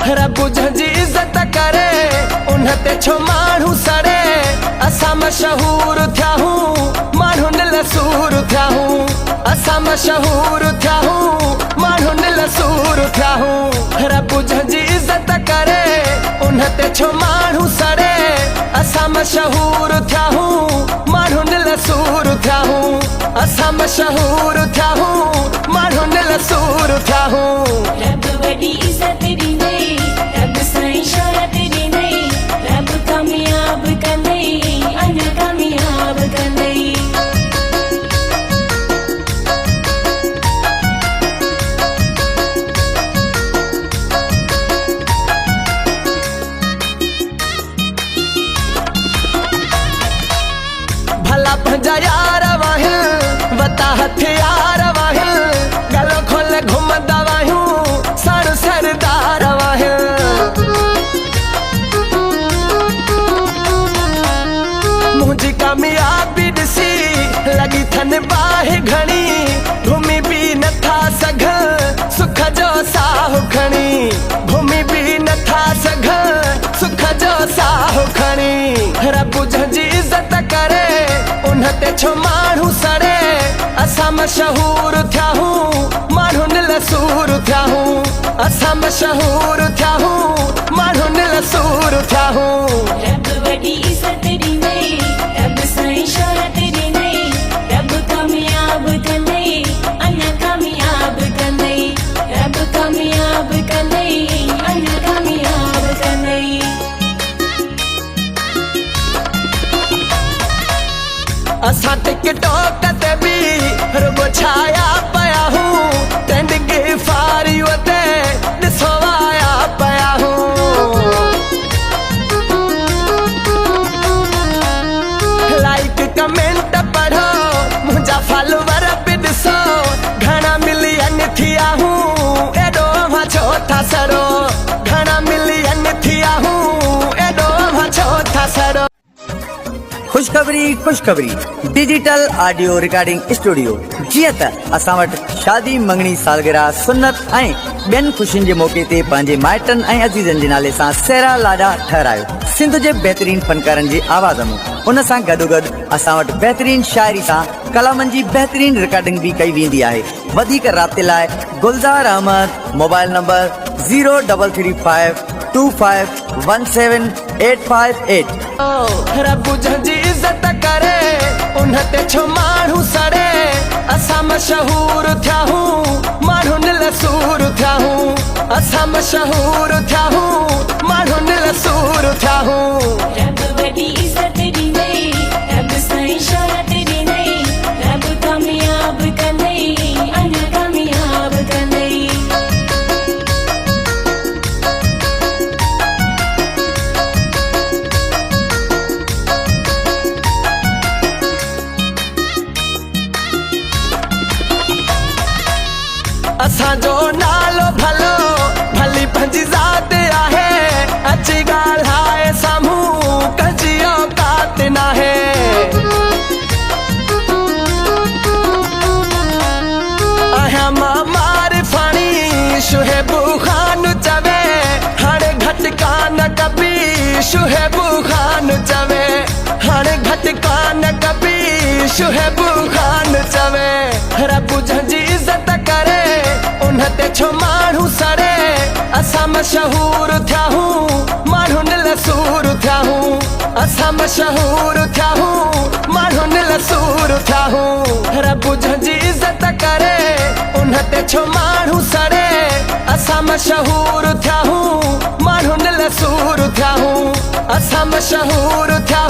रब जंहिंजी इज़त करे उन ते छो माण्हू सड़े। असां मशहूर थिया हूं माण्हू निलसूर थिया हूं। असां मशहूर थिया हूं माण्हू निलसूर थिया हूं। रब जंहिंजी इज़त करे उन ते छो माण्हू सड़े। असां मशहूर थिया हूं माण्हू निलसूर थिया हूं। असां मशहूर थिया हूं माण्हू निलसूर थिया हूं। रब वॾी इज़त ॾींदई, रब साईं शोहरत ॾींदई, रब कामयाब कंदई, अञा कामयाब कंदई। भला पंहिंजा यार वाहिनि वता हथियार वाहिनि। गलो खोले घुमंदा वाहियूं सर सरदार वाहिनि। मुंहिंजी कामयाबी ॾिसी लॻी थन बाहि घणी। घुमी बि नथा सघनि सुख जो साहु खणी। घुमी बि नथा सघनि सुख जो साहु खणी। रब जंहिंजी इज़त करे उन ते छो माण्हू सड़े। असां मशहूर थिया हूं माण्हू निलसूर थिया हूं। असां मशहूर थिया हूं माण्हू निलसूर थिया हूं। रब वॾी इज़त ॾींदई, रब साईं शोहरत ॾींदई, रब कामयाब कंदई, अञा कामयाब कंदई। रब कामयाब कंदई, अञा कामयाब कंदई। असां टिकटॉक ते बि रुगो छाया पिया हूं। ट्रेंडिंग फारियूं ते ॾिसो आया पिया हूं। लाइक कमेंट पढ़ो मुंहिंजा फॉलोवर बि ॾिसो। घणा मिलियन थिया हूं एॾो मां छो था सड़ो। घणा मिलियन थिया हूं एॾो मां छो था सड़ो। खुशखबरी डिजिटल ऑडियो रिकॉर्डिंग स्टूडियो। जीअं त असां वटि शादी मंगणी सालगिरह सुन्नत ऐं ॿियनि ख़ुशियुनि जे मौक़े ते पंहिंजे माइटनि ऐं अज़ीज़नि जे नाले सां सेरा लाॾा ठहरायो सिंध जे बहितरीन फनकारनि जी आवाज़ में। उन सां गॾोगॾु असां वटि बहितरीन शाइरी सां कलामनि जी बहितरीन रिकॉर्डिंग भी कई वेंदी आहे। वधीक राब्ते लाइ गुलज़ार अहमद मोबाइल नंबर 0335 251785 रब जंहिंजी इज़त करे उन ते छो माण्हू सड़े। असां मशहूर थिया हूं माण्हू निलसूर थिया हूं। असां मशहूर थिया हूं माण्हू निलसूर थिया हूं। रब वॾी इज़त ॾींदई, रब साईं शोहरत ॾींदई, रब कामयाब कंदई, अञा कामयाब कंदई। असांजो नालो भलो भली पंहिंजी ज़ात आहे। अची ॻाल्हाए साम्हूं कंहिंजी औकात नाहे। आहियां मां मारिफाणी शुहेबू ख़ान चवे। हाणे घटि कान कबी शुहेबू ख़ान चवे। हाणे घटि कान कबी शुहेबू ख़ान चवे। रब जंहिंजी इज़त करे उन ते छो माण्हू सड़े। असां मशहूर थिया हूं माण्हू निलसूर थिया हूं। असां मशहूर थिया हूं माण्हू निलसूर थिया हूं। रब जंहिंजी इज़त करे उन ते छो माण्हू सड़े। असां मशहूर थिया हूं माण्हू निलसूर थिया हूं। असां मशहूर थिया